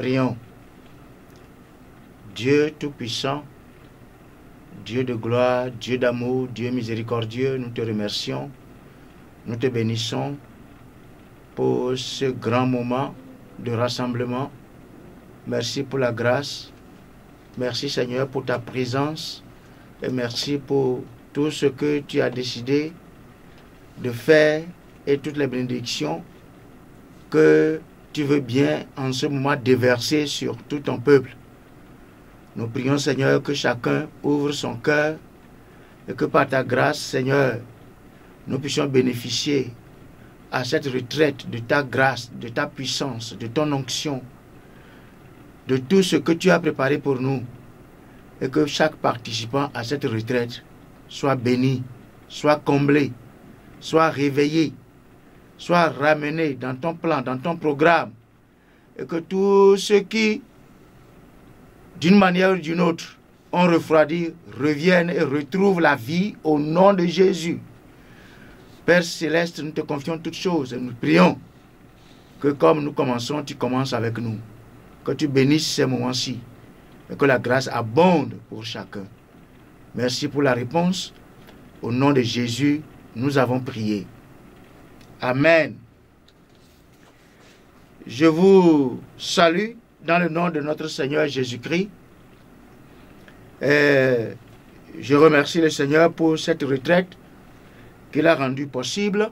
Prions. Dieu Tout-Puissant, Dieu de gloire, Dieu d'amour, Dieu miséricordieux, nous te remercions, nous te bénissons pour ce grand moment de rassemblement. Merci pour la grâce, merci Seigneur pour ta présence et merci pour tout ce que tu as décidé de faire et toutes les bénédictions que tu veux bien en ce moment déverser sur tout ton peuple. Nous prions Seigneur que chacun ouvre son cœur et que par ta grâce Seigneur, nous puissions bénéficier à cette retraite de ta grâce, de ta puissance, de ton onction, de tout ce que tu as préparé pour nous et que chaque participant à cette retraite soit béni, soit comblé, soit réveillé, soit ramené dans ton plan, dans ton programme et que tous ceux qui d'une manière ou d'une autre ont refroidi reviennent et retrouvent la vie au nom de Jésus. Père Céleste, nous te confions toutes choses et nous prions que comme nous commençons, tu commences avec nous. Que tu bénisses ces moments-ci et que la grâce abonde pour chacun. Merci pour la réponse. Au nom de Jésus, nous avons prié. Amen. Je vous salue dans le nom de notre Seigneur Jésus-Christ. Je remercie le Seigneur pour cette retraite qu'il a rendue possible.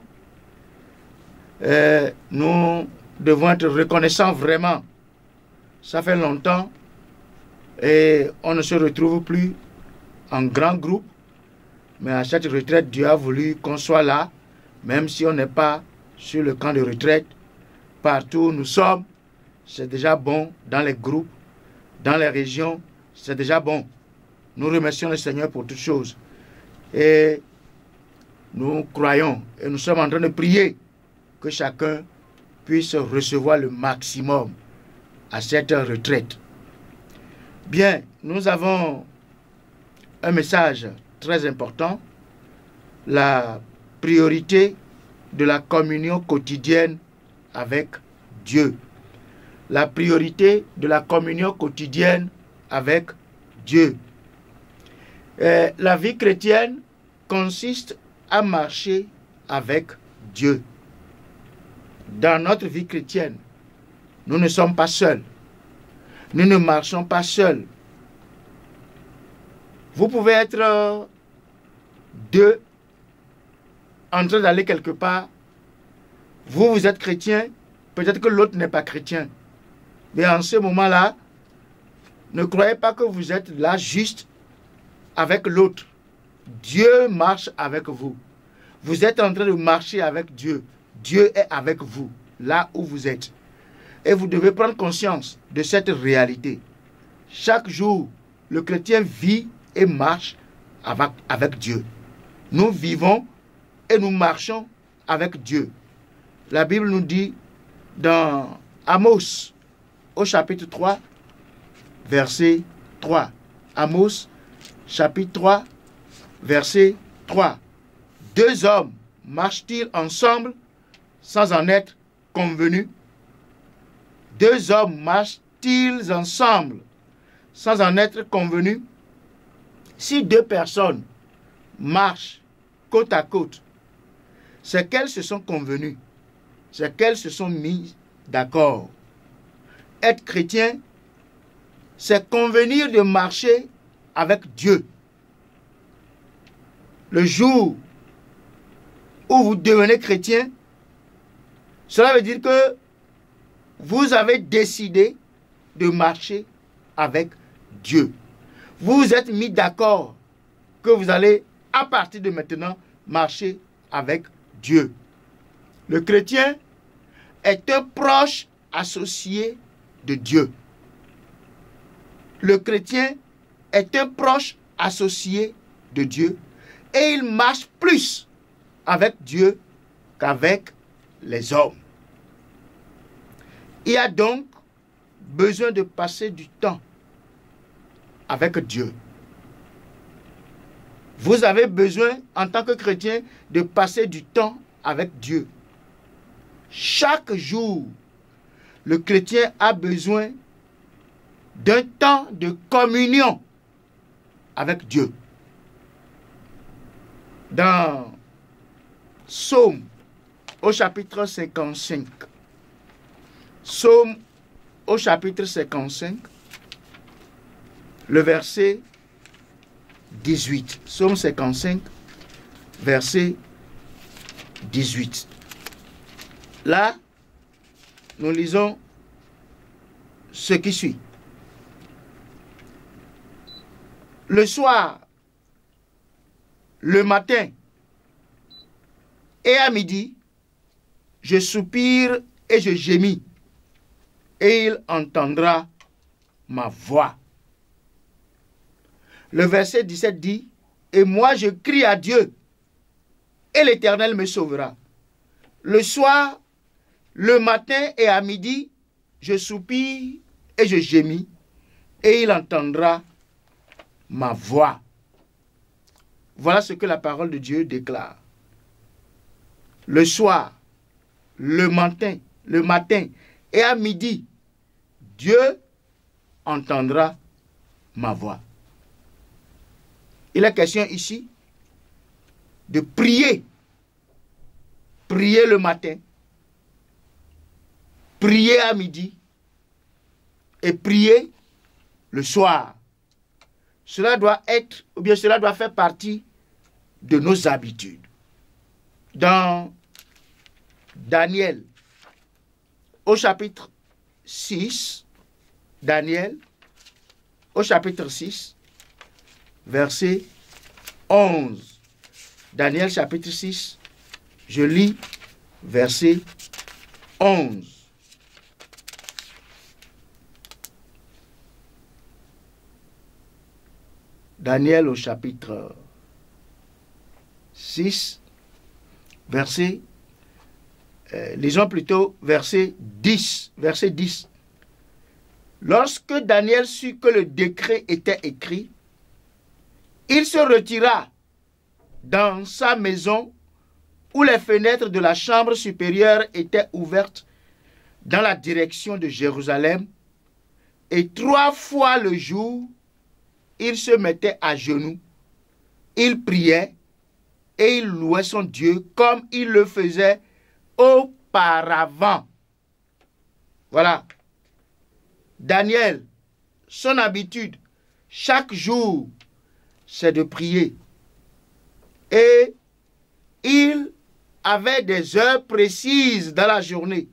Nous devons être reconnaissants vraiment. Ça fait longtemps et on ne se retrouve plus en grand groupe. Mais à cette retraite, Dieu a voulu qu'on soit là, même si on n'est pas sur le camp de retraite. Partout où nous sommes, c'est déjà bon dans les groupes, dans les régions, c'est déjà bon. Nous remercions le Seigneur pour toutes choses. Et nous croyons et nous sommes en train de prier que chacun puisse recevoir le maximum à cette retraite. Bien, nous avons un message très important, la priorité de la communion quotidienne avec Dieu. La priorité de la communion quotidienne avec Dieu. La vie chrétienne consiste à marcher avec Dieu. Dans notre vie chrétienne, nous ne sommes pas seuls. Nous ne marchons pas seuls. Vous pouvez être deux en train d'aller quelque part. Vous êtes chrétien, peut-être que l'autre n'est pas chrétien. Mais en ce moment-là, ne croyez pas que vous êtes là juste avec l'autre. Dieu marche avec vous. Vous êtes en train de marcher avec Dieu. Dieu est avec vous, là où vous êtes. Et vous devez prendre conscience de cette réalité. Chaque jour, le chrétien vit et marche avec Dieu. Nous vivons et nous marchons avec Dieu. La Bible nous dit dans Amos, au chapitre 3, verset 3. Amos, chapitre 3, verset 3. Deux hommes marchent-ils ensemble sans en être convenus? Deux hommes marchent-ils ensemble sans en être convenus? Si deux personnes marchent côte à côte, c'est qu'elles se sont convenues, c'est qu'elles se sont mises d'accord. Être chrétien, c'est convenir de marcher avec Dieu. Le jour où vous devenez chrétien, cela veut dire que vous avez décidé de marcher avec Dieu. Vous vous êtes mis d'accord que vous allez, à partir de maintenant, marcher avec Dieu. Le chrétien est un proche associé de Dieu. Le chrétien est un proche associé de Dieu et il marche plus avec Dieu qu'avec les hommes. Il y a donc besoin de passer du temps avec Dieu. Vous avez besoin, en tant que chrétien, de passer du temps avec Dieu. Chaque jour, le chrétien a besoin d'un temps de communion avec Dieu. Dans Psaume au chapitre 55, Psaume au chapitre 55, le verset 18. Psaume 55, verset 18. Là, nous lisons ce qui suit. Le soir, le matin et à midi, je soupire et je gémis, et il entendra ma voix. Le verset 17 dit, et moi je crie à Dieu, et l'Éternel me sauvera. Le soir, le matin et à midi, je soupire et je gémis, et il entendra ma voix. Voilà ce que la parole de Dieu déclare. Le soir, le matin et à midi, Dieu entendra ma voix. Il est question ici de prier. Prier le matin, prier à midi et prier le soir. Cela doit être, ou bien cela doit faire partie de nos habitudes. Dans Daniel, au chapitre 6, Daniel, au chapitre 6, verset 11. Daniel, chapitre 6, je lis verset 11. Daniel au chapitre 6, verset, lisons plutôt verset 10. Verset 10. Lorsque Daniel sut que le décret était écrit, il se retira dans sa maison où les fenêtres de la chambre supérieure étaient ouvertes dans la direction de Jérusalem, et 3 fois le jour, il se mettait à genoux, il priait et il louait son Dieu comme il le faisait auparavant. Voilà. Daniel, son habitude, chaque jour, c'est de prier. Et il avait des heures précises dans la journée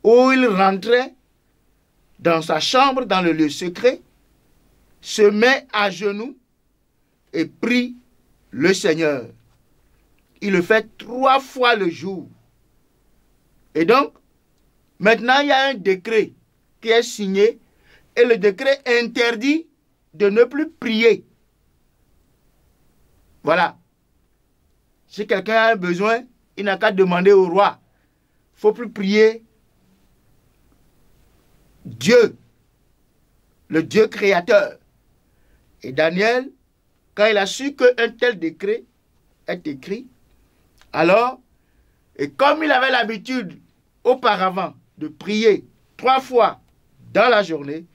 où il rentrait dans sa chambre, dans le lieu secret, se met à genoux et prie le Seigneur. Il le fait 3 fois le jour. Et donc, maintenant, il y a un décret qui est signé et le décret interdit de ne plus prier. Voilà. Si quelqu'un a un besoin, il n'a qu'à demander au roi. Il ne faut plus prier Dieu, le Dieu créateur. Et Daniel, quand il a su qu'un tel décret est écrit, alors, et comme il avait l'habitude auparavant de prier 3 fois dans la journée,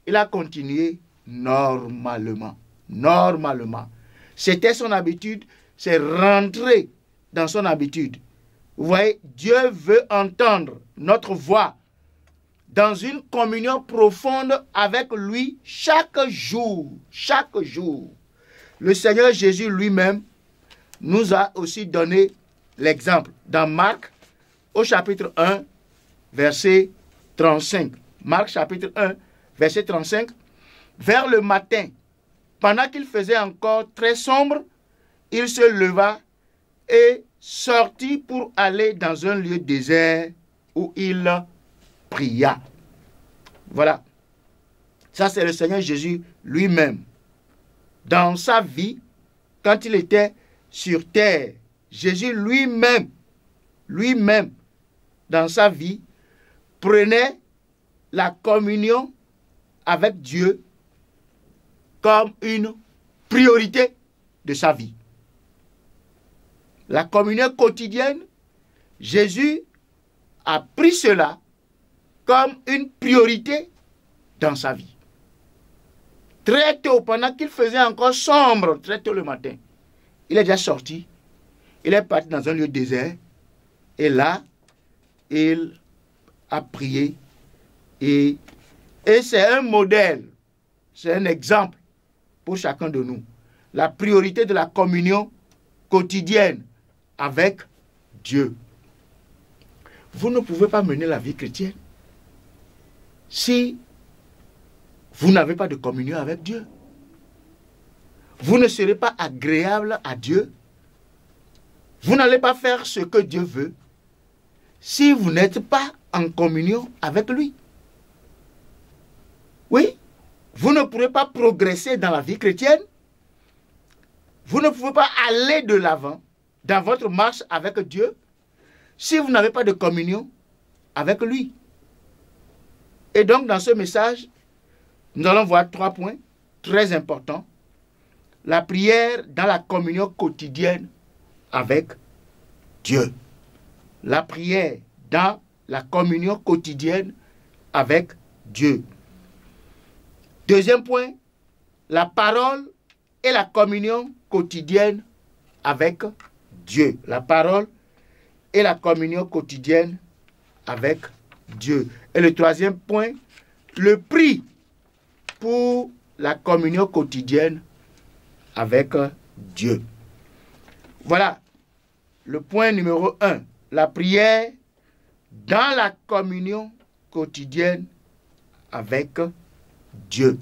il a continué normalement. Normalement. C'était son habitude, c'est rentrer dans son habitude. Vous voyez, Dieu veut entendre notre voix dans une communion profonde avec lui chaque jour. Chaque jour. Le Seigneur Jésus lui-même nous a aussi donné l'exemple dans Marc au chapitre 1, verset 35. Marc chapitre 1, verset 35. Vers le matin, pendant qu'il faisait encore très sombre, il se leva et sortit pour aller dans un lieu désert où il pria. Voilà. Ça, c'est le Seigneur Jésus lui-même. Dans sa vie, quand il était sur terre, Jésus lui-même, dans sa vie, prenait la communion avec Dieu comme une priorité de sa vie. La communion quotidienne, Jésus a pris cela comme une priorité dans sa vie. Très tôt, pendant qu'il faisait encore sombre, très tôt le matin, il est déjà sorti, il est parti dans un lieu désert, et là, il a prié, et c'est un modèle, c'est un exemple pour chacun de nous. La priorité de la communion quotidienne avec Dieu. Vous ne pouvez pas mener la vie chrétienne si vous n'avez pas de communion avec Dieu. Vous ne serez pas agréable à Dieu. Vous n'allez pas faire ce que Dieu veut si vous n'êtes pas en communion avec lui. Oui, vous ne pourrez pas progresser dans la vie chrétienne. Vous ne pouvez pas aller de l'avant dans votre marche avec Dieu si vous n'avez pas de communion avec lui. Et donc, dans ce message, nous allons voir 3 points très importants. La prière dans la communion quotidienne avec Dieu. La prière dans la communion quotidienne avec Dieu. Deuxième point, la parole et la communion quotidienne avec Dieu. La parole et la communion quotidienne avec Dieu. Et le troisième point, le prix pour la communion quotidienne avec Dieu. Voilà le point numéro 1. La prière dans la communion quotidienne avec Dieu.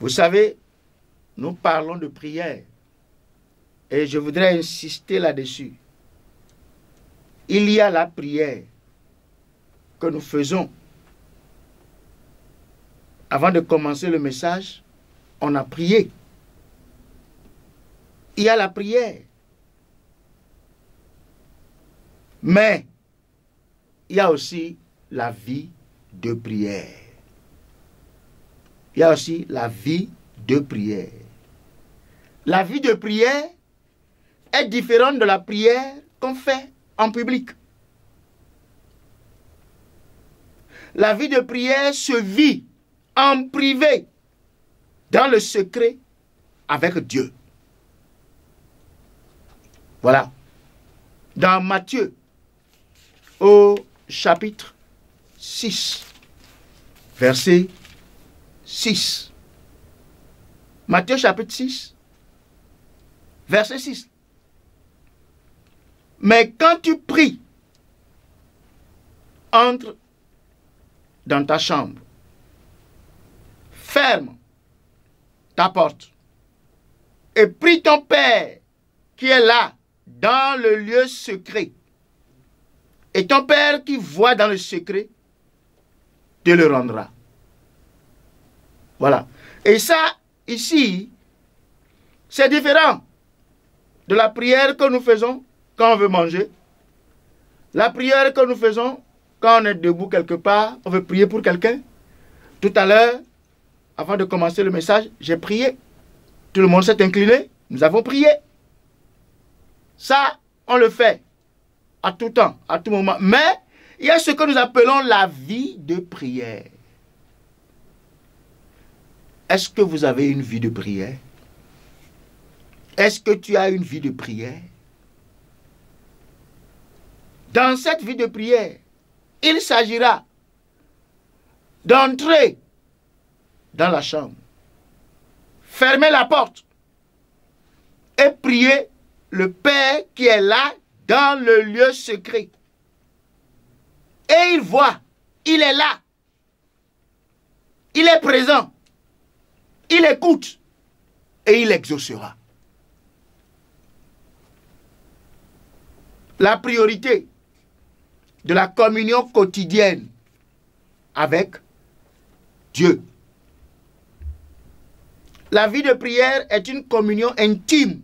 Vous savez, nous parlons de prière et je voudrais insister là-dessus. Il y a la prière que nous faisons. Avant de commencer le message, on a prié. Il y a la prière. Mais il y a aussi la vie de prière. Il y a aussi la vie de prière. La vie de prière est différente de la prière qu'on fait en public. La vie de prière se vit en privé, dans le secret, avec Dieu. Voilà. Dans Matthieu, au chapitre 6, verset 6. Matthieu chapitre 6, verset 6. Mais quand tu pries, entre dans ta chambre, ferme ta porte et prie ton Père qui est là dans le lieu secret. Et ton Père qui voit dans le secret te le rendra. Voilà. Et ça, ici, c'est différent de la prière que nous faisons quand on veut manger. La prière que nous faisons quand on est debout quelque part, on veut prier pour quelqu'un. Tout à l'heure, avant de commencer le message, j'ai prié. Tout le monde s'est incliné. Nous avons prié. Ça, on le fait à tout temps, à tout moment. Mais il y a ce que nous appelons la vie de prière. Est-ce que vous avez une vie de prière? Est-ce que tu as une vie de prière? Dans cette vie de prière, il s'agira d'entrer dans la chambre, fermer la porte et prier le Père qui est là dans le lieu secret. Et il voit, il est là, il est présent, il écoute et il exaucera. La priorité de la communion quotidienne avec Dieu. La vie de prière est une communion intime,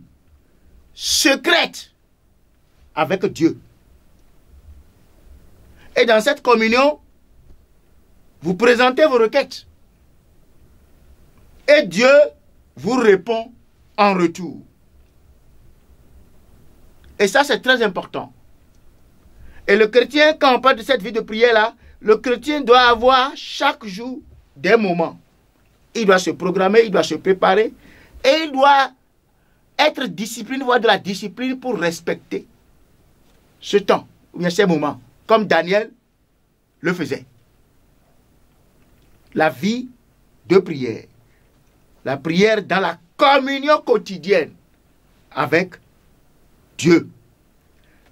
secrète avec Dieu. Et dans cette communion, vous présentez vos requêtes. Et Dieu vous répond en retour. Et ça, c'est très important. Et le chrétien, quand on parle de cette vie de prière-là, le chrétien doit avoir chaque jour des moments. Il doit se programmer, il doit se préparer et il doit être discipliné, voire de la discipline pour respecter ce temps, ou bien ces moments, comme Daniel le faisait. La vie de prière. La prière dans la communion quotidienne avec Dieu.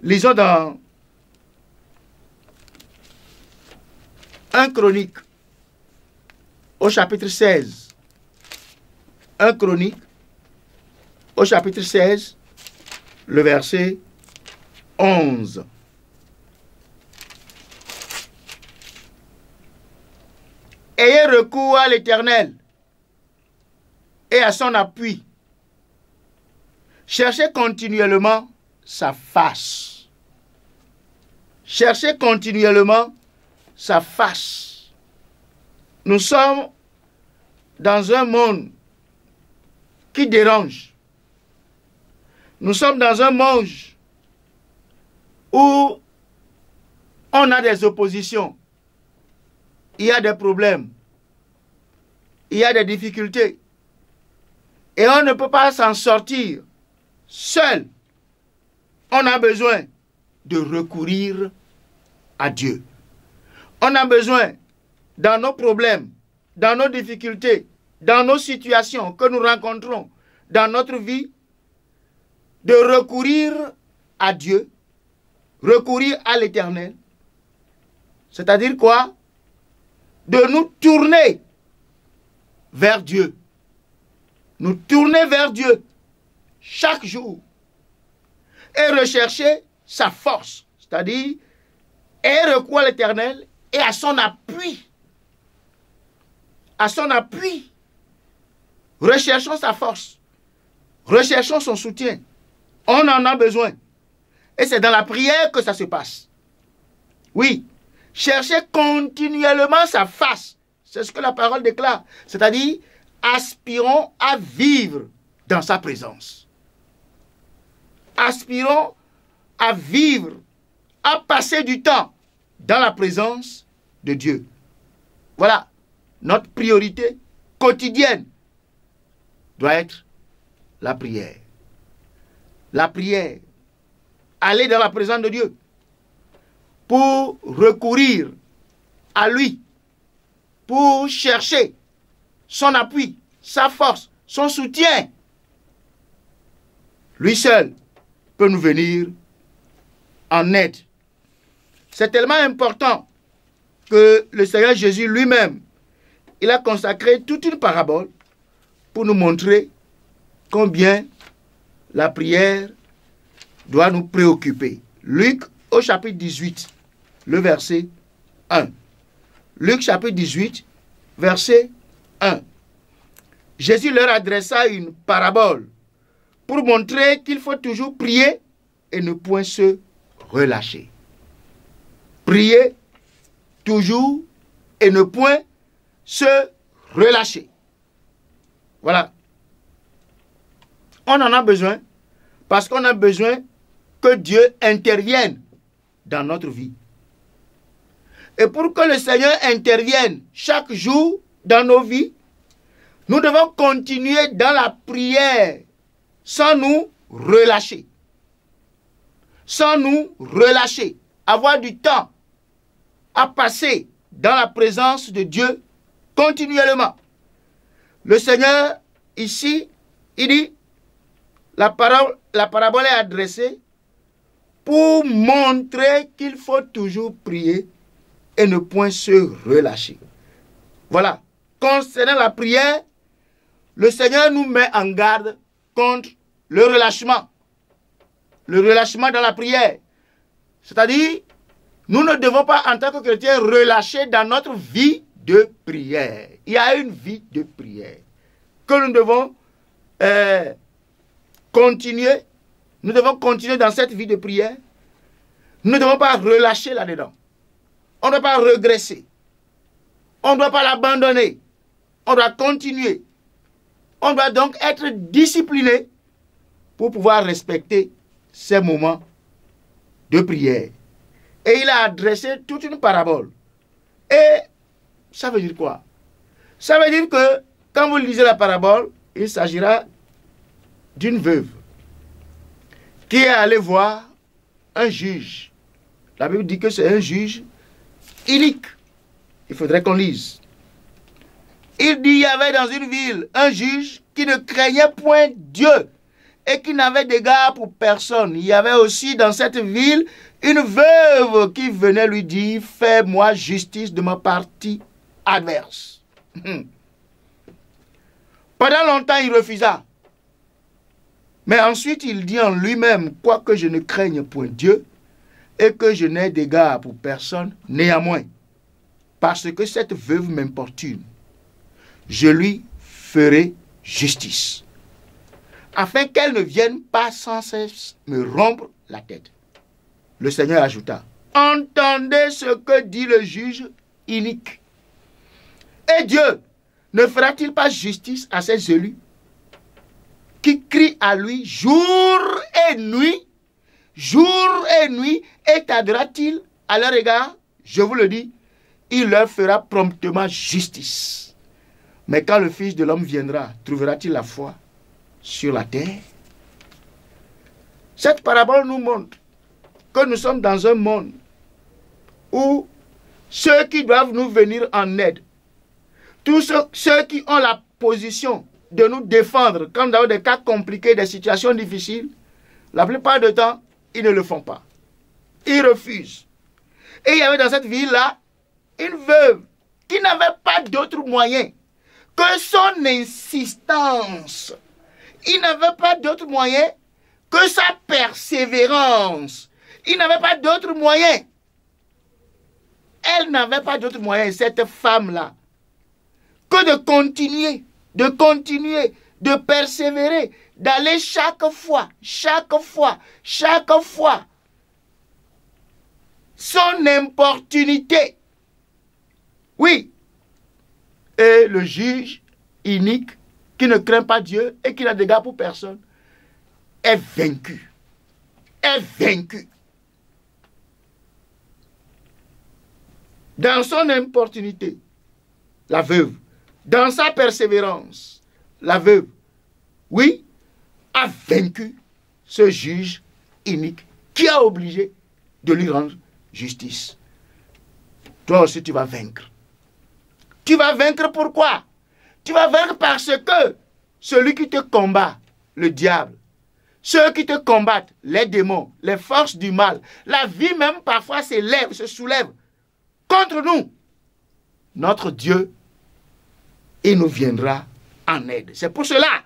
Lisons dans 1 Chronique au chapitre 16. 1 Chronique au chapitre 16, le verset 11. Ayez recours à l'Éternel et à son appui. Cherchez continuellement sa face. Cherchez continuellement sa face. Nous sommes dans un monde qui dérange. Nous sommes dans un monde où on a des oppositions. Il y a des problèmes. Il y a des difficultés. Et on ne peut pas s'en sortir seul. On a besoin de recourir à Dieu. On a besoin, dans nos problèmes, dans nos difficultés, dans nos situations que nous rencontrons dans notre vie, de recourir à Dieu, recourir à l'Éternel. C'est-à-dire quoi? De nous tourner vers Dieu. Nous tourner vers Dieu chaque jour et rechercher sa force, c'est-à-dire et recours à l'Éternel et à son appui. À son appui. Recherchons sa force. Recherchons son soutien. On en a besoin. Et c'est dans la prière que ça se passe. Oui. Cherchez continuellement sa face. C'est ce que la parole déclare. C'est-à-dire, aspirons à vivre dans sa présence. Aspirons à vivre, à passer du temps dans la présence de Dieu. Voilà, notre priorité quotidienne doit être la prière. La prière, aller dans la présence de Dieu pour recourir à lui, pour chercher son appui, sa force, son soutien. Lui seul peut nous venir en aide. C'est tellement important que le Seigneur Jésus lui-même, il a consacré toute une parabole pour nous montrer combien la prière doit nous préoccuper. Luc au chapitre 18, le verset 1. Luc chapitre 18, verset 1. Jésus leur adressa une parabole pour montrer qu'il faut toujours prier et ne point se relâcher. Prier toujours et ne point se relâcher. Voilà. On en a besoin parce qu'on a besoin que Dieu intervienne dans notre vie. Et pour que le Seigneur intervienne chaque jour dans nos vies, nous devons continuer dans la prière sans nous relâcher. Sans nous relâcher. Avoir du temps à passer dans la présence de Dieu continuellement. Le Seigneur, ici, il dit, la parabole est adressée pour montrer qu'il faut toujours prier et ne point se relâcher. Voilà. Concernant la prière, le Seigneur nous met en garde contre le relâchement. Le relâchement dans la prière. C'est-à-dire, nous ne devons pas, en tant que chrétiens, relâcher dans notre vie de prière. Il y a une vie de prière que nous devons continuer. Nous devons continuer dans cette vie de prière. Nous ne devons pas relâcher là-dedans. On ne doit pas regresser. On ne doit pas l'abandonner. On doit continuer. On doit donc être discipliné pour pouvoir respecter ces moments de prière. Et il a adressé toute une parabole Et ça veut dire quoi? Ça veut dire que quand vous lisez la parabole, il s'agira d'une veuve qui est allée voir un juge. La Bible dit que c'est un juge inique. Il faudrait qu'on lise. Il dit qu'il y avait dans une ville un juge qui ne craignait point Dieu et qui n'avait d'égard pour personne. Il y avait aussi dans cette ville une veuve qui venait lui dire, fais-moi justice de ma partie adverse. Pendant longtemps, il refusa. Mais ensuite, il dit en lui-même, quoique je ne craigne point Dieu et que je n'ai d'égard pour personne, néanmoins, parce que cette veuve m'importune, je lui ferai justice, afin qu'elle ne vienne pas sans cesse me rompre la tête. Le Seigneur ajouta, entendez ce que dit le juge inique. Et Dieu ne fera-t-il pas justice à ses élus qui crient à lui jour et nuit, et tardera-t-il à leur égard? Je vous le dis, il leur fera promptement justice. Mais quand le Fils de l'homme viendra, trouvera-t-il la foi sur la terre? Cette parabole nous montre que nous sommes dans un monde où ceux qui doivent nous venir en aide, tous ceux qui ont la position de nous défendre quand nous avons des cas compliqués, des situations difficiles, la plupart du temps, ils ne le font pas. Ils refusent. Et il y avait dans cette ville-là une veuve qui n'avait pas d'autre moyen que son insistance. Il n'avait pas d'autre moyen que sa persévérance. Il n'avait pas d'autre moyen. Elle n'avait pas d'autre moyen, cette femme-là, que de continuer, de persévérer, d'aller chaque fois, son importunité. Oui. Et le juge inique, qui ne craint pas Dieu et qui n'a d'égard pour personne, est vaincu. Dans son importunité, la veuve, dans sa persévérance, la veuve, oui, a vaincu ce juge inique qui a obligé de lui rendre justice. Toi aussi, tu vas vaincre. Tu vas vaincre pourquoi? Tu vas vaincre parce que celui qui te combat, le diable, ceux qui te combattent, les démons, les forces du mal, la vie même parfois se soulève contre nous. Notre Dieu, il nous viendra en aide. C'est pour cela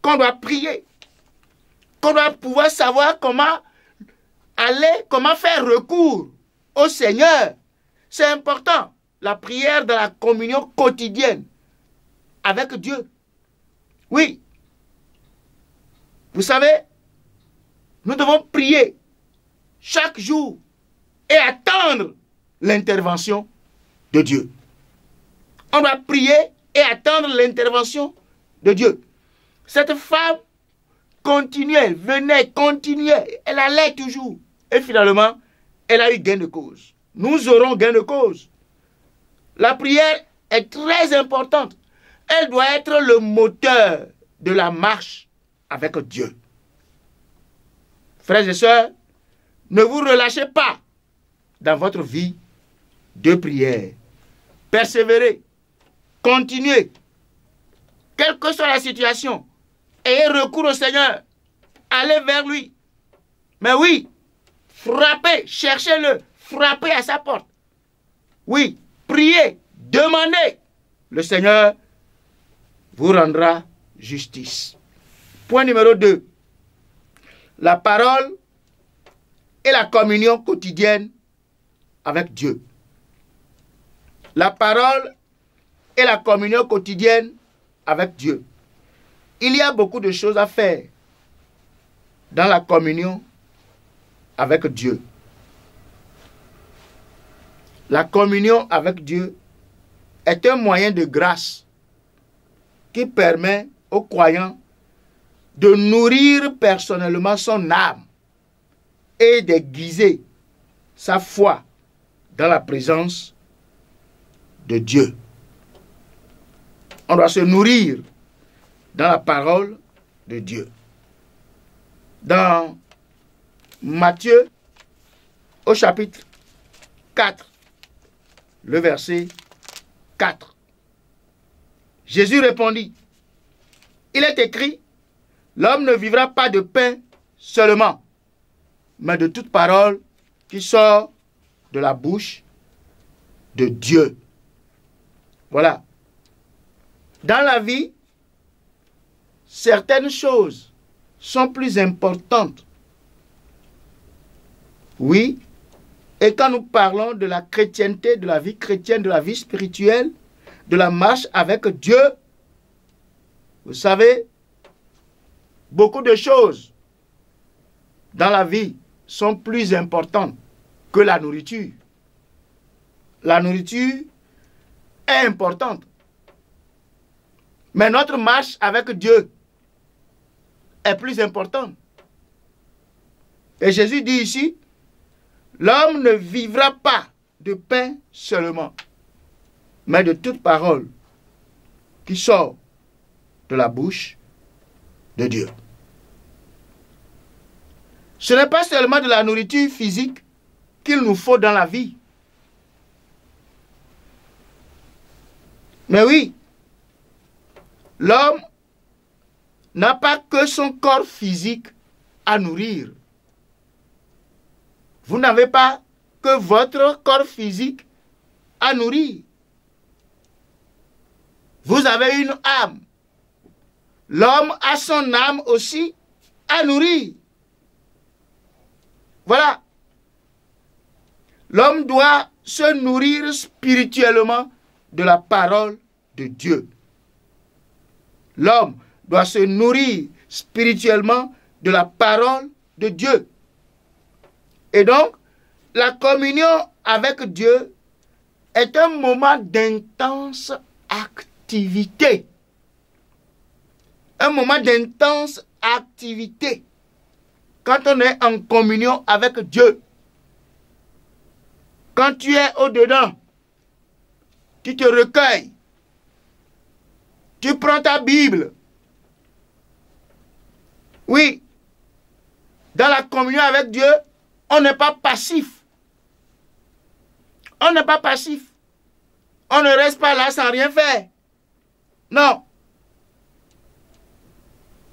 qu'on doit prier, qu'on doit pouvoir savoir comment faire recours au Seigneur. C'est important. La prière dans la communion quotidienne avec Dieu. Oui. Vous savez, nous devons prier chaque jour et attendre l'intervention de Dieu. On doit prier et attendre l'intervention de Dieu. Cette femme continuait, elle allait toujours. Et finalement, elle a eu gain de cause. Nous aurons gain de cause. La prière est très importante. Elle doit être le moteur de la marche avec Dieu. Frères et sœurs, ne vous relâchez pas dans votre vie de prière. Persévérez, continuez, quelle que soit la situation. Ayez recours au Seigneur. Allez vers lui. Mais oui, frappez, cherchez-le, frappez à sa porte. Oui, priez, demandez. Le Seigneur vous rendra justice. Point numéro 2. La parole et la communion quotidienne avec Dieu. La parole et la communion quotidienne avec Dieu. Il y a beaucoup de choses à faire dans la communion avec Dieu. La communion avec Dieu est un moyen de grâce qui permet aux croyants de nourrir personnellement son âme et d'aiguiser sa foi dans la présence de Dieu. On doit se nourrir dans la parole de Dieu. Dans Matthieu, au chapitre 4, le verset 4. Jésus répondit, « Il est écrit, l'homme ne vivra pas de pain seulement, mais de toute parole qui sort de la bouche de Dieu. » Voilà. Dans la vie, certaines choses sont plus importantes. Oui, et quand nous parlons de la chrétienté, de la vie chrétienne, de la vie spirituelle, de la marche avec Dieu, vous savez, beaucoup de choses dans la vie sont plus importantes que la nourriture. La nourriture est importante. Mais notre marche avec Dieu est plus importante. Et Jésus dit ici, l'homme ne vivra pas de pain seulement, mais de toute parole qui sort de la bouche de Dieu. Ce n'est pas seulement de la nourriture physique qu'il nous faut dans la vie. Mais oui, l'homme n'a pas que son corps physique à nourrir. Vous n'avez pas que votre corps physique à nourrir. Vous avez une âme. L'homme a son âme aussi à nourrir. Voilà. L'homme doit se nourrir spirituellement de la parole de Dieu. L'homme doit se nourrir spirituellement de la parole de Dieu. Et donc, la communion avec Dieu est un moment d'intense activité. Un moment d'intense activité. Quand on est en communion avec Dieu, quand tu es au-dedans, tu te recueilles, tu prends ta Bible. Oui, dans la communion avec Dieu, on n'est pas passif. On n'est pas passif. On ne reste pas là sans rien faire. Non.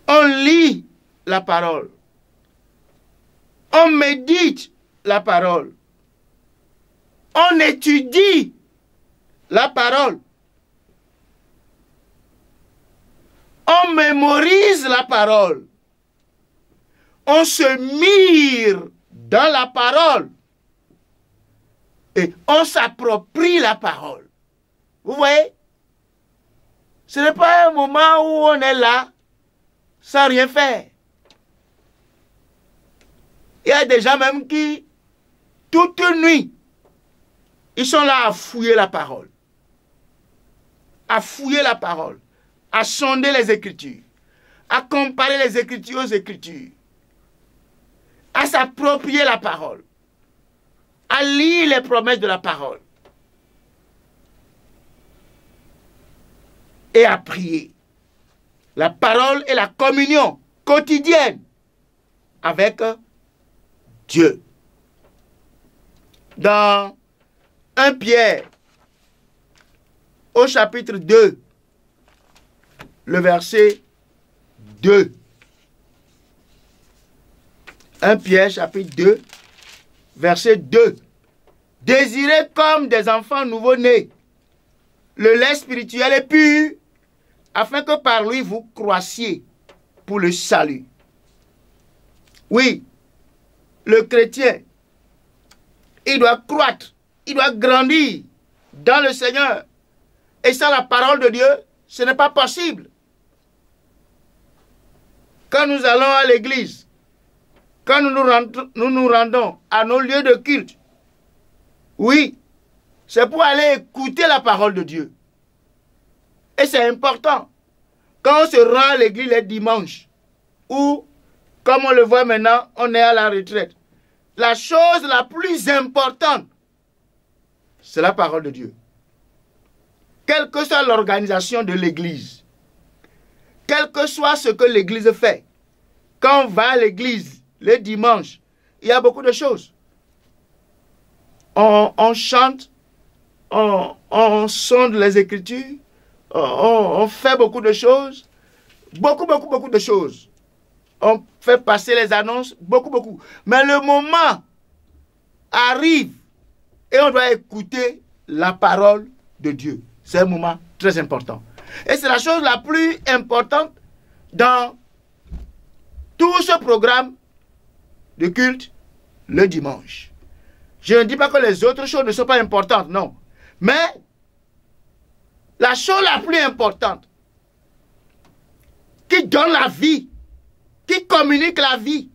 On lit la parole. On médite la parole. On étudie la parole. On mémorise la parole. On se mire dans la parole. Et on s'approprie la parole. Vous voyez? Ce n'est pas un moment où on est là sans rien faire. Il y a des gens même qui, toute nuit, ils sont là à fouiller la parole. À fouiller la parole. À sonder les Écritures. À comparer les Écritures aux Écritures. À s'approprier la parole. À lire les promesses de la parole. Et à prier. La parole est la communion quotidienne avec Dieu. Dans 1 Pierre, au chapitre 2, le verset 2. 1 Pierre, chapitre 2, verset 2. Désirez comme des enfants nouveau-nés le lait spirituel et pur, afin que par lui vous croissiez pour le salut. Oui, le chrétien, il doit croître, il doit grandir dans le Seigneur. Et sans la parole de Dieu, ce n'est pas possible. Quand nous allons à l'église, quand nous nous rendons à nos lieux de culte, oui, c'est pour aller écouter la parole de Dieu. Et c'est important. Quand on se rend à l'église les dimanches, ou, comme on le voit maintenant, on est à la retraite, la chose la plus importante, c'est la parole de Dieu. quelle que soit l'organisation de l'église, quel que soit ce que l'église fait, quand on va à l'église le dimanche, il y a beaucoup de choses. On chante, on sonde les Écritures, on fait beaucoup de choses, beaucoup de choses. On fait passer les annonces, beaucoup. Mais le moment arrive et on doit écouter la parole de Dieu. C'est un moment très important. Et c'est la chose la plus importante dans tout ce programme de culte le dimanche. Je ne dis pas que les autres choses ne sont pas importantes, non. Mais la chose la plus importante qui donne la vie, qui communique la vie,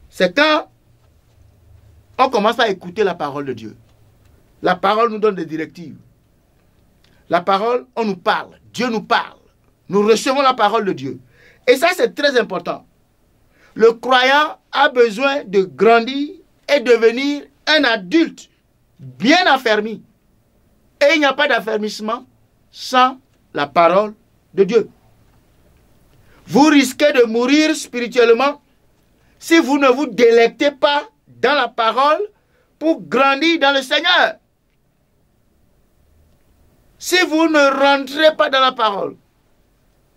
c'est quand on commence à écouter la parole de Dieu. La parole nous donne des directives. La parole, on nous parle. Dieu nous parle. Nous recevons la parole de Dieu. Et ça, c'est très important. Le croyant a besoin de grandir et devenir un adulte bien affermi. Et il n'y a pas d'affermissement sans la parole de Dieu. Vous risquez de mourir spirituellement si vous ne vous délectez pas dans la parole pour grandir dans le Seigneur. Si vous ne rentrez pas dans la parole,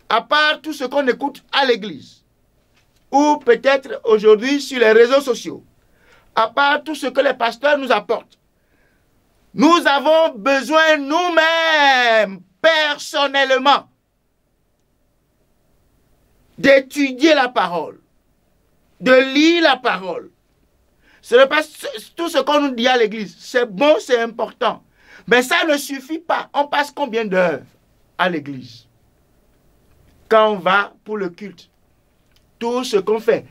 à part tout ce qu'on écoute à l'église, ou peut-être aujourd'hui sur les réseaux sociaux, à part tout ce que les pasteurs nous apportent, nous avons besoin nous-mêmes, personnellement, d'étudier la parole, de lire la parole. Ce n'est pas tout ce qu'on nous dit à l'église. C'est bon, c'est important. Mais ça ne suffit pas. On passe combien d'heures à l'église? Quand on va pour le culte, tout ce qu'on fait,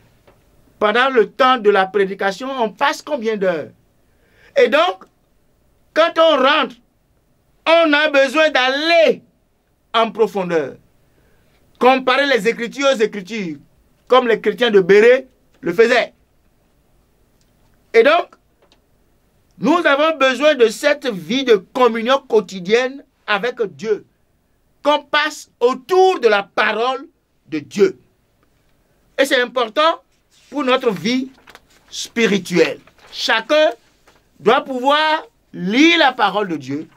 pendant le temps de la prédication, on passe combien d'heures? Et donc, quand on rentre, on a besoin d'aller en profondeur. Comparer les Écritures aux Écritures, comme les chrétiens de Béret le faisaient. Et donc, nous avons besoin de cette vie de communion quotidienne avec Dieu, qu'on passe autour de la parole de Dieu. Et c'est important pour notre vie spirituelle. Chacun doit pouvoir lire la parole de Dieu,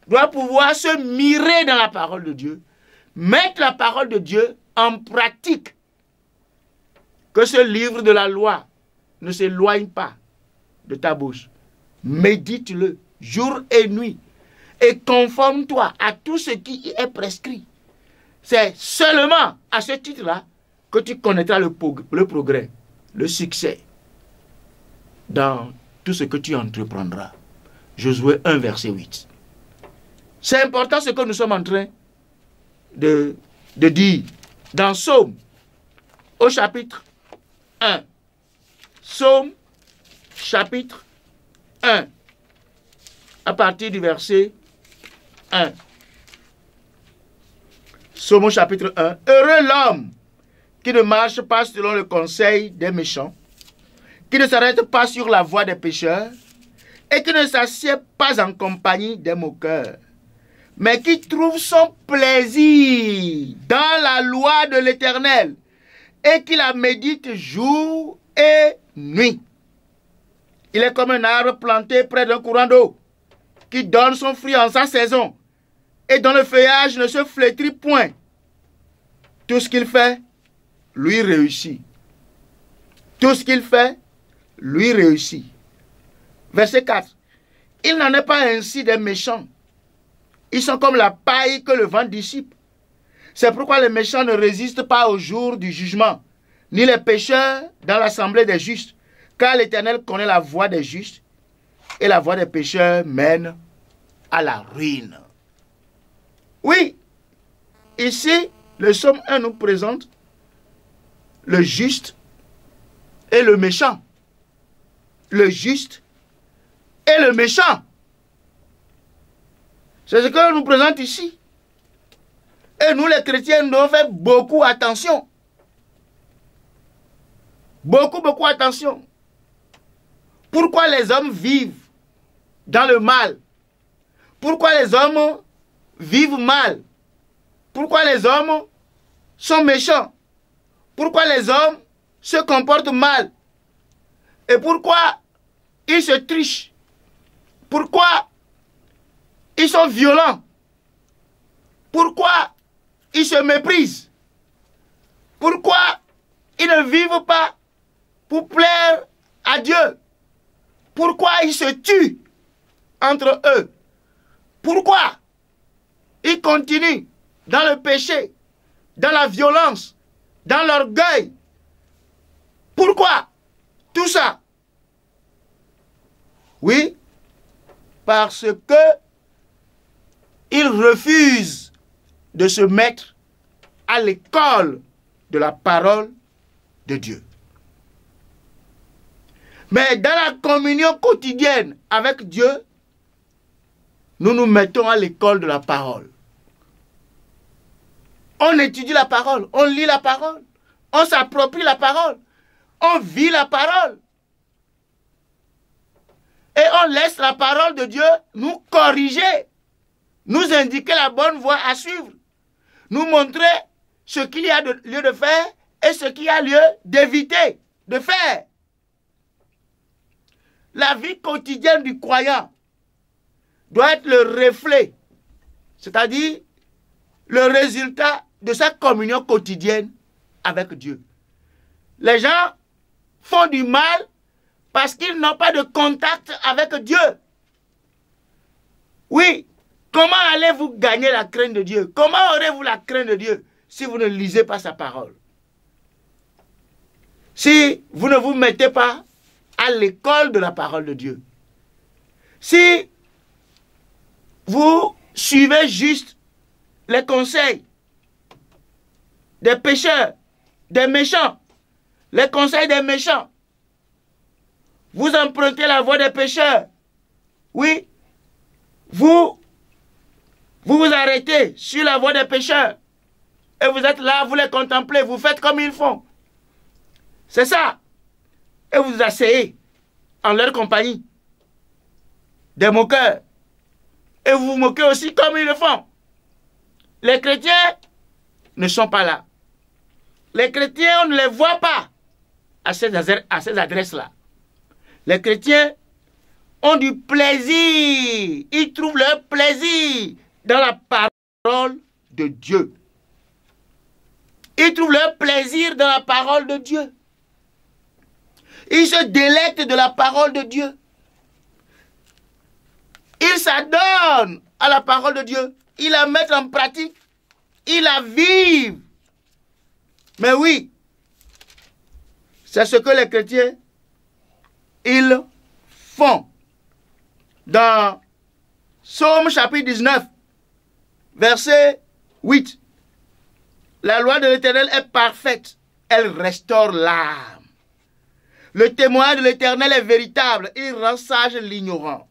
doit pouvoir se mirer dans la parole de Dieu, mettre la parole de Dieu en pratique. Que ce livre de la loi ne s'éloigne pas de ta bouche. Médite-le jour et nuit et conforme-toi à tout ce qui y est prescrit. C'est seulement à ce titre-là que tu connaîtras le progrès, le succès dans tout ce que tu entreprendras. Josué 1, verset 8. C'est important ce que nous sommes en train de dire dans Psaume au chapitre 1. Psaume chapitre 1 à partir du verset 1. Psaume chapitre 1. Heureux l'homme qui ne marche pas selon le conseil des méchants, qui ne s'arrête pas sur la voie des pécheurs et qui ne s'assied pas en compagnie des moqueurs, mais qui trouve son plaisir dans la loi de l'Éternel et qui la médite jour et nuit. Il est comme un arbre planté près d'un courant d'eau, qui donne son fruit en sa saison, et dont le feuillage ne se flétrit point. Tout ce qu'il fait, lui réussit. Tout ce qu'il fait, lui réussit. Verset 4. Il n'en est pas ainsi des méchants. Ils sont comme la paille que le vent dissipe. C'est pourquoi les méchants ne résistent pas au jour du jugement, ni les pécheurs dans l'assemblée des justes. Car l'Éternel connaît la voie des justes, et la voie des pécheurs mène à la ruine. Oui, ici, le Psaume 1 nous présente le juste et le méchant. Le juste et le méchant. C'est ce que l'on nous présente ici. Et nous, les chrétiens, nous devons faire beaucoup attention. Beaucoup attention. Pourquoi les hommes vivent dans le mal? Pourquoi les hommes vivent mal? Pourquoi les hommes sont méchants? Pourquoi les hommes se comportent mal? Et pourquoi ils se trichent? Pourquoi ils sont violents? Pourquoi ils se méprisent? Pourquoi ils ne vivent pas pour plaire à Dieu? Pourquoi ils se tuent entre eux? Pourquoi ils continuent dans le péché, dans la violence, dans l'orgueil? Pourquoi tout ça? Oui, parce que ils refusent de se mettre à l'école de la parole de Dieu. Mais dans la communion quotidienne avec Dieu, nous nous mettons à l'école de la parole. On étudie la parole, on lit la parole, on s'approprie la parole, on vit la parole. Et on laisse la parole de Dieu nous corriger, nous indiquer la bonne voie à suivre, nous montrer ce qu'il y a lieu de faire et ce qu'il y a lieu d'éviter de faire. La vie quotidienne du croyant doit être le reflet, c'est-à-dire le résultat de sa communion quotidienne avec Dieu. Les gens font du mal parce qu'ils n'ont pas de contact avec Dieu. Oui, comment allez-vous gagner la crainte de Dieu? Comment aurez-vous la crainte de Dieu si vous ne lisez pas sa parole? Si vous ne vous mettez pas à l'école de la parole de Dieu. Si vous suivez juste les conseils des pécheurs, des méchants, les conseils des méchants, vous empruntez la voie des pécheurs. Oui, vous vous arrêtez sur la voie des pécheurs et vous êtes là, vous les contemplez, vous faites comme ils font. C'est ça. Et vous vous asseyez en leur compagnie, des moqueurs. Et vous vous moquez aussi comme ils le font. Les chrétiens ne sont pas là. Les chrétiens, on ne les voit pas à ces adresses-là. Les chrétiens ont du plaisir. Ils trouvent leur plaisir dans la parole de Dieu. Ils trouvent leur plaisir dans la parole de Dieu. Ils se délectent de la parole de Dieu. Ils s'adonnent à la parole de Dieu. Ils la mettent en pratique. Ils la vivent. Mais oui, c'est ce que les chrétiens, ils font. Dans Psaume chapitre 19, verset 8, la loi de l'Éternel est parfaite. Elle restaure l'âme. Le témoin de l'Éternel est véritable, il rend sage l'ignorant.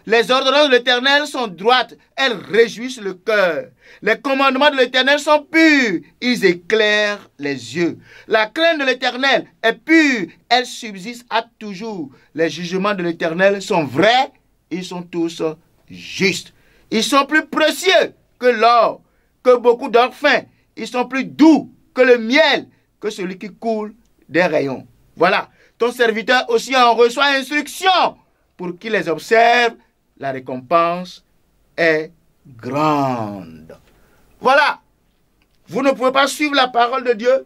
Les ordonnances de l'Éternel sont droites, elles réjouissent le cœur. Les commandements de l'Éternel sont purs, ils éclairent les yeux. La crainte de l'Éternel est pure, elle subsiste à toujours. Les jugements de l'Éternel sont vrais, ils sont tous justes. Ils sont plus précieux que l'or, que beaucoup d'or fin. Ils sont plus doux que le miel, que celui qui coule des rayons. Voilà. Ton serviteur aussi en reçoit instruction pour qu'il les observe. La récompense est grande. Voilà. Vous ne pouvez pas suivre la parole de Dieu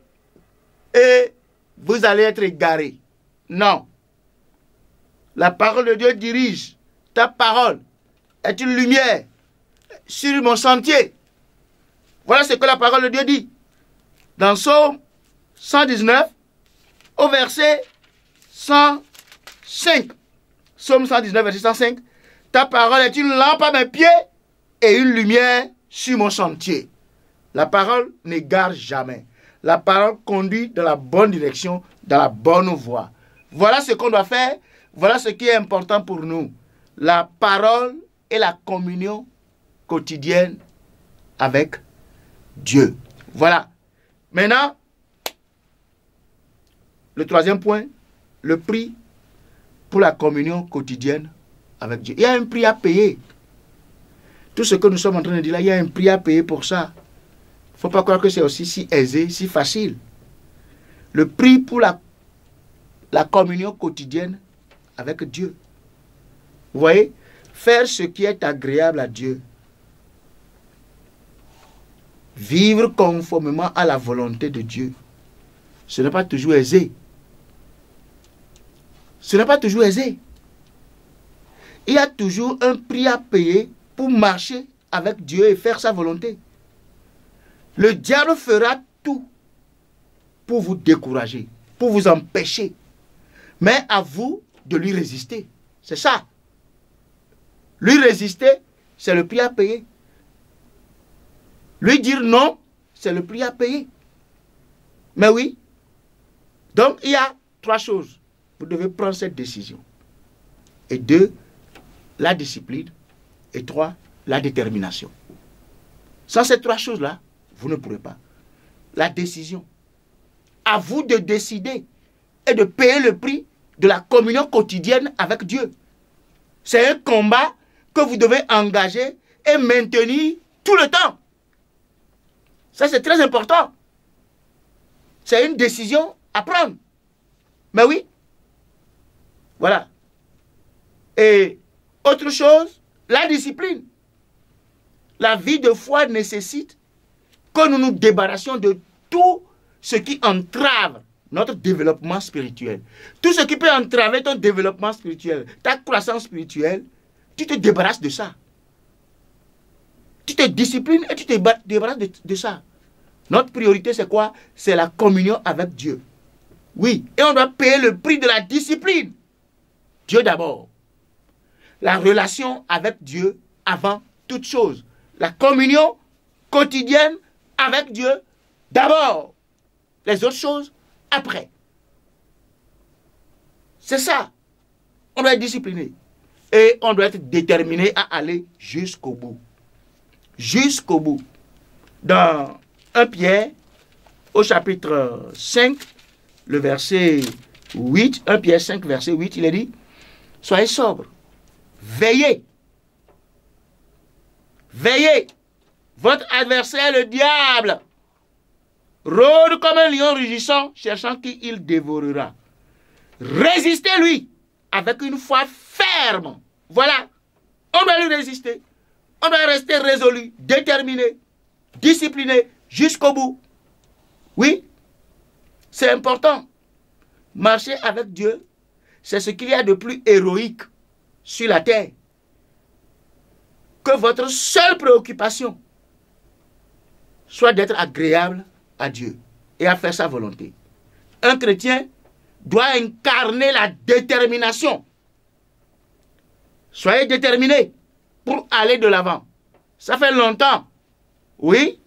et vous allez être égaré. Non. La parole de Dieu dirige. Ta parole est une lumière sur mon sentier. Voilà ce que la parole de Dieu dit. Dans Psaume 119, au verset 105. Psaume 119, verset 105. Ta parole est une lampe à mes pieds et une lumière sur mon sentier. La parole n'égare jamais. La parole conduit dans la bonne direction, dans la bonne voie. Voilà ce qu'on doit faire. Voilà ce qui est important pour nous. La parole et la communion quotidienne avec Dieu. Voilà. Maintenant, le troisième point, le prix pour la communion quotidienne avec Dieu. Il y a un prix à payer. Tout ce que nous sommes en train de dire là, il y a un prix à payer pour ça. Il ne faut pas croire que c'est aussi si aisé, si facile. Le prix pour la communion quotidienne avec Dieu. Vous voyez, faire ce qui est agréable à Dieu. Vivre conformément à la volonté de Dieu. Ce n'est pas toujours aisé. Ce n'est pas toujours aisé. Il y a toujours un prix à payer pour marcher avec Dieu et faire sa volonté. Le diable fera tout pour vous décourager, pour vous empêcher. Mais à vous de lui résister. C'est ça. Lui résister, c'est le prix à payer. Lui dire non, c'est le prix à payer. Mais oui. Donc, il y a 3 choses. Vous devez prendre cette décision. Et 2, la discipline. Et 3, la détermination. Sans ces 3 choses-là, vous ne pourrez pas. La décision. À vous de décider et de payer le prix de la communion quotidienne avec Dieu. C'est un combat que vous devez engager et maintenir tout le temps. Ça, c'est très important. C'est une décision à prendre. Mais oui. Voilà. Et autre chose, la discipline. La vie de foi nécessite que nous nous débarrassions de tout ce qui entrave notre développement spirituel. Tout ce qui peut entraver ton développement spirituel, ta croissance spirituelle, tu te débarrasses de ça. Tu te disciplines et tu te débarrasses de ça. Notre priorité, c'est quoi? C'est la communion avec Dieu. Oui, et on doit payer le prix de la discipline. Dieu d'abord. La relation avec Dieu avant toute chose. La communion quotidienne avec Dieu d'abord. Les autres choses après. C'est ça. On doit être discipliné. Et on doit être déterminé à aller jusqu'au bout. Jusqu'au bout. Dans 1 Pierre, au chapitre 5, le verset 8, 1 Pierre 5, verset 8, il est dit, soyez sobres, veillez. Veillez. Votre adversaire, le diable, rôde comme un lion rugissant, cherchant qui il dévorera. Résistez-lui avec une foi ferme. Voilà. On doit lui résister. On doit rester résolu, déterminé, discipliné jusqu'au bout. Oui, c'est important. Marcher avec Dieu, c'est ce qu'il y a de plus héroïque sur la terre. Que votre seule préoccupation soit d'être agréable à Dieu et à faire sa volonté. Un chrétien doit incarner la détermination. Soyez déterminés pour aller de l'avant. Ça fait longtemps. Oui,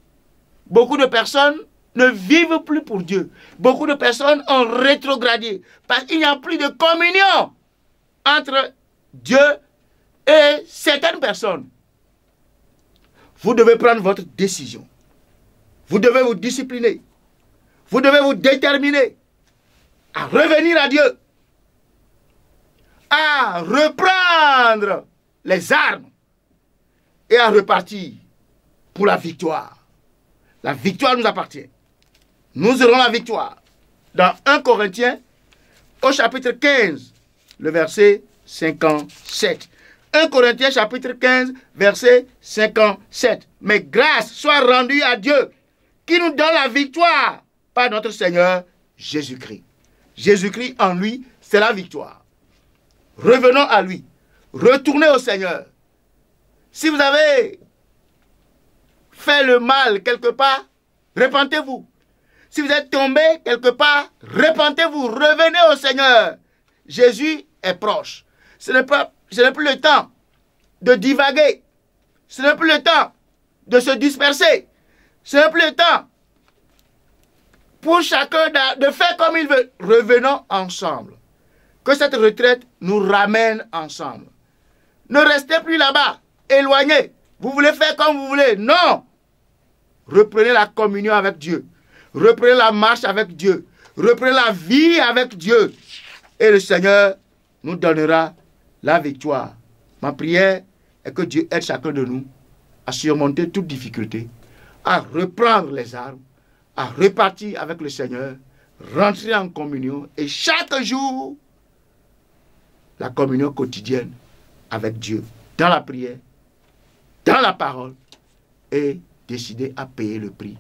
beaucoup de personnes ne vivent plus pour Dieu. Beaucoup de personnes ont rétrogradé parce qu'il n'y a plus de communion entre Dieu et certaines personnes. Vous devez prendre votre décision. Vous devez vous discipliner. Vous devez vous déterminer à revenir à Dieu, à reprendre les armes et à repartir pour la victoire. La victoire nous appartient. Nous aurons la victoire. Dans 1 Corinthiens, au chapitre 15, le verset 57. 1 Corinthiens, chapitre 15, verset 57. Mais grâce soit rendue à Dieu, qui nous donne la victoire par notre Seigneur Jésus-Christ. Jésus-Christ en lui, c'est la victoire. Revenons à lui. Retournez au Seigneur. Si vous avez fait le mal quelque part, repentez-vous. Si vous êtes tombé quelque part, repentez-vous. Revenez au Seigneur. Jésus est proche. Ce n'est plus le temps de divaguer. Ce n'est plus le temps de se disperser. Ce n'est plus le temps pour chacun de faire comme il veut. Revenons ensemble. Que cette retraite nous ramène ensemble. Ne restez plus là-bas, éloignés. Vous voulez faire comme vous voulez. Non. Reprenez la communion avec Dieu. Reprenez la marche avec Dieu. Reprenez la vie avec Dieu. Et le Seigneur nous donnera la victoire. Ma prière est que Dieu aide chacun de nous à surmonter toute difficulté, à reprendre les armes, à repartir avec le Seigneur, rentrer en communion et chaque jour, la communion quotidienne avec Dieu, dans la prière, dans la parole, et décider à payer le prix.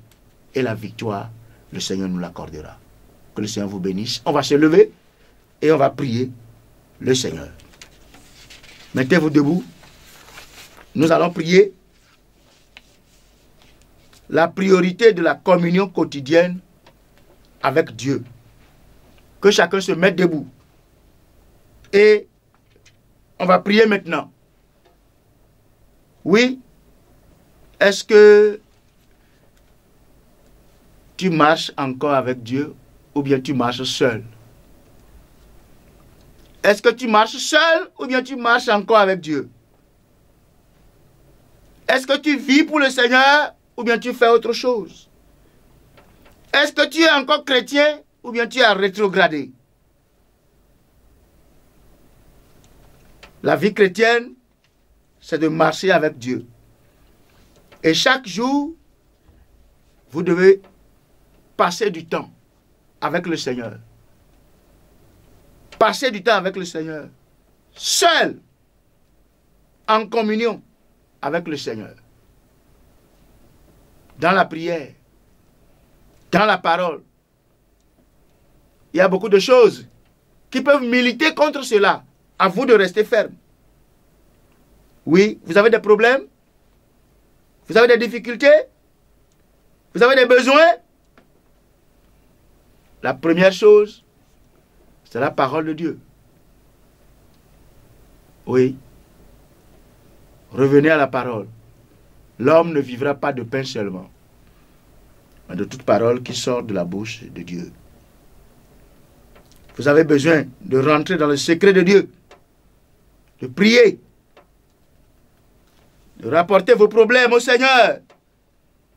Et la victoire, le Seigneur nous l'accordera. Que le Seigneur vous bénisse. On va se lever et on va prier le Seigneur. Mettez-vous debout. Nous allons prier la priorité de la communion quotidienne avec Dieu. Que chacun se mette debout. Et on va prier maintenant. Oui, est-ce que tu marches encore avec Dieu ou bien tu marches seul? Est-ce que tu marches seul ou bien tu marches encore avec Dieu? Est-ce que tu vis pour le Seigneur ou bien tu fais autre chose? Est-ce que tu es encore chrétien ou bien tu as rétrogradé? La vie chrétienne, c'est de marcher avec Dieu. Et chaque jour, vous devez passer du temps avec le Seigneur. Passer du temps avec le Seigneur. Seul, en communion avec le Seigneur. Dans la prière, dans la parole. Il y a beaucoup de choses qui peuvent militer contre cela. À vous de rester ferme. Oui, vous avez des problèmes? Vous avez des difficultés? Vous avez des besoins? La première chose, c'est la parole de Dieu. Oui. Revenez à la parole. L'homme ne vivra pas de pain seulement, mais de toute parole qui sort de la bouche de Dieu. Vous avez besoin de rentrer dans le secret de Dieu, de prier, de rapporter vos problèmes au Seigneur,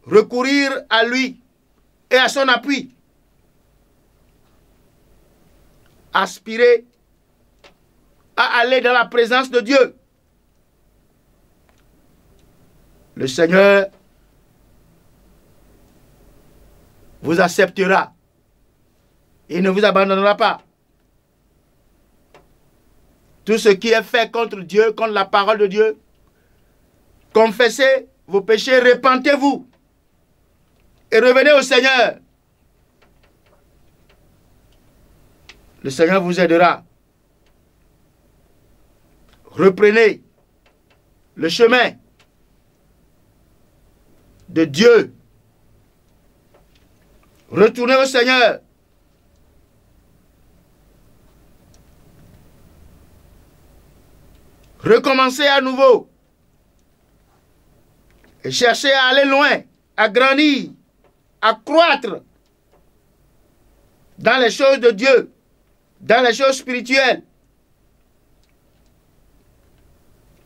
recourir à lui et à son appui. Aspirer à aller dans la présence de Dieu. Le Seigneur vous acceptera. Il ne vous abandonnera pas. Tout ce qui est fait contre Dieu, contre la parole de Dieu, confessez vos péchés, repentez-vous et revenez au Seigneur. Le Seigneur vous aidera. Reprenez le chemin de Dieu. Retournez au Seigneur. Recommencez à nouveau. Et cherchez à aller loin, à grandir, à croître dans les choses de Dieu, dans les choses spirituelles.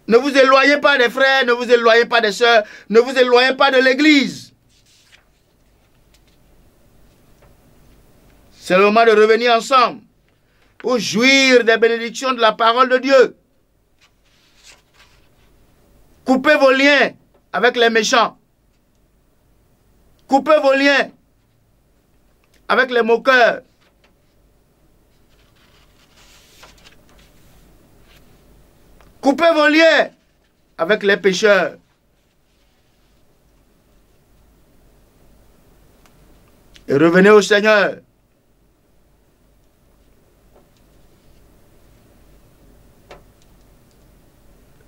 Ne vous éloignez pas des frères, ne vous éloignez pas des sœurs, ne vous éloignez pas de l'Église. C'est le moment de revenir ensemble pour jouir des bénédictions de la parole de Dieu. Coupez vos liens avec les méchants. Coupez vos liens avec les moqueurs. Coupez vos liens avec les pécheurs. Et revenez au Seigneur.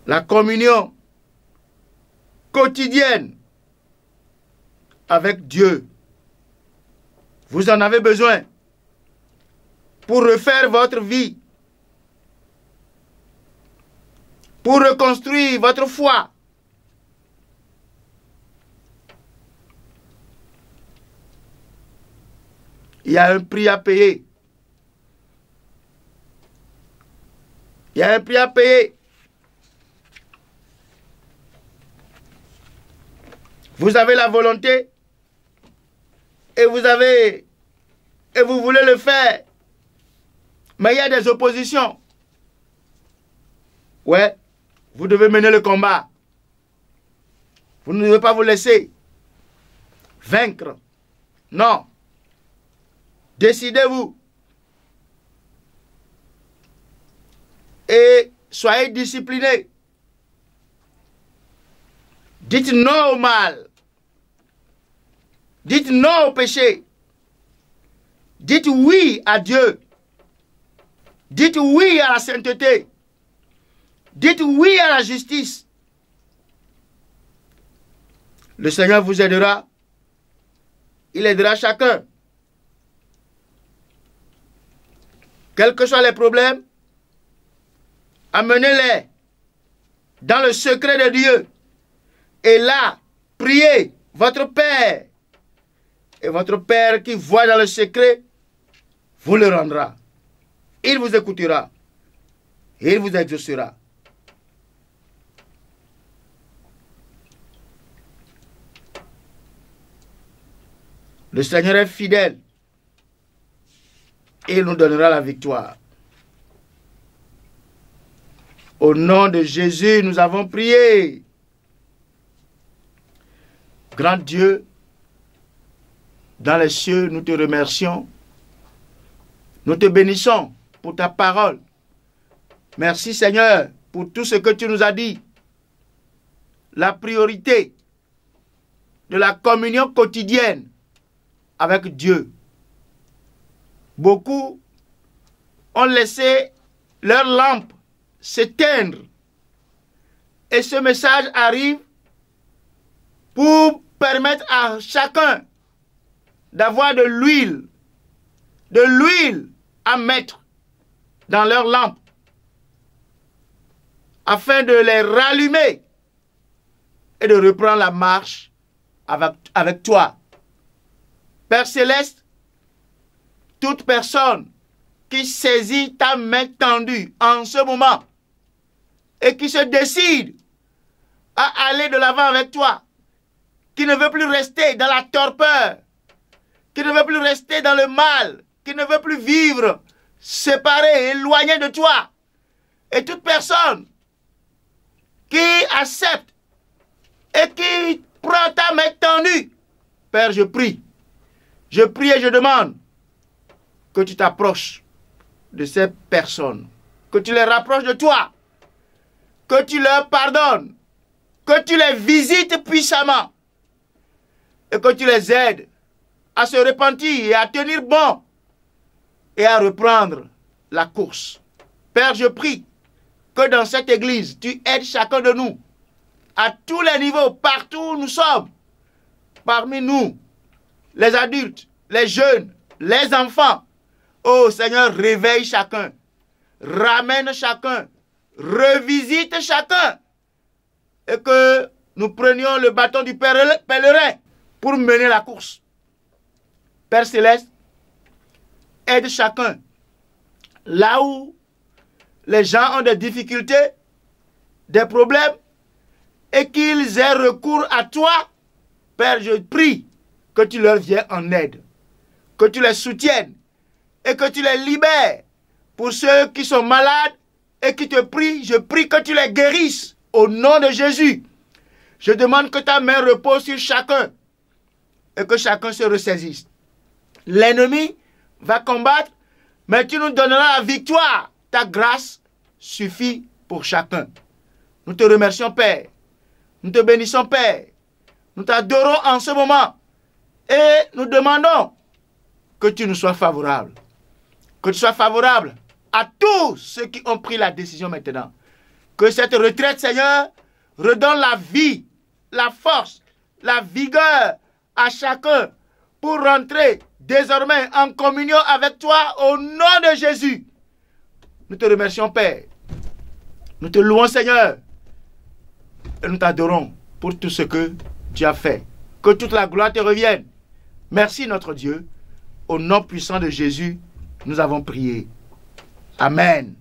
La communion quotidienne avec Dieu. Vous en avez besoin pour refaire votre vie, pour reconstruire votre foi. Il y a un prix à payer. Il y a un prix à payer. Vous avez la volonté et vous voulez le faire. Mais il y a des oppositions. Ouais, vous devez mener le combat. Vous ne devez pas vous laisser vaincre. Non. Décidez-vous. Et soyez disciplinés. Dites non au mal. Dites non au péché. Dites oui à Dieu. Dites oui à la sainteté. Dites oui à la justice. Le Seigneur vous aidera. Il aidera chacun. Quels que soient les problèmes, amenez-les dans le secret de Dieu. Et là, priez votre Père. Et votre Père qui voit dans le secret, vous le rendra. Il vous écoutera. Et il vous exaucera. Le Seigneur est fidèle. Et il nous donnera la victoire. Au nom de Jésus, nous avons prié. Grand Dieu, dans les cieux, nous te remercions. Nous te bénissons pour ta parole. Merci Seigneur pour tout ce que tu nous as dit. La priorité de la communion quotidienne avec Dieu. Beaucoup ont laissé leur lampe s'éteindre. Et ce message arrive pour permettre à chacun d'avoir de l'huile à mettre dans leur lampe afin de les rallumer et de reprendre la marche avec toi. Père Céleste, toute personne qui saisit ta main tendue en ce moment et qui se décide à aller de l'avant avec toi, qui ne veut plus rester dans la torpeur, qui ne veut plus rester dans le mal, qui ne veut plus vivre séparé, éloigné de toi, et toute personne qui accepte et qui prend ta main tendue, Père, je prie et je demande que tu t'approches de ces personnes, que tu les rapproches de toi, que tu leur pardonnes, que tu les visites puissamment et que tu les aides à se repentir et à tenir bon et à reprendre la course. Père, je prie que dans cette église, tu aides chacun de nous à tous les niveaux, partout où nous sommes, parmi nous, les adultes, les jeunes, les enfants. Oh Seigneur, réveille chacun, ramène chacun, revisite chacun, et que nous prenions le bâton du pèlerin pour mener la course. Père Céleste, aide chacun. Là où les gens ont des difficultés, des problèmes, et qu'ils aient recours à toi, Père, je prie que tu leur viennes en aide, que tu les soutiennes et que tu les libères. Pour ceux qui sont malades et qui te prient, je prie que tu les guérisses au nom de Jésus. Je demande que ta main repose sur chacun et que chacun se ressaisisse. L'ennemi va combattre, mais tu nous donneras la victoire. Ta grâce suffit pour chacun. Nous te remercions, Père. Nous te bénissons, Père. Nous t'adorons en ce moment. Et nous demandons que tu nous sois favorable. Que tu sois favorable à tous ceux qui ont pris la décision maintenant. Que cette retraite, Seigneur, redonne la vie, la force, la vigueur à chacun pour rentrer désormais en communion avec toi au nom de Jésus. Nous te remercions, Père. Nous te louons, Seigneur. Et nous t'adorons pour tout ce que tu as fait. Que toute la gloire te revienne. Merci, notre Dieu. Au nom puissant de Jésus, nous avons prié. Amen.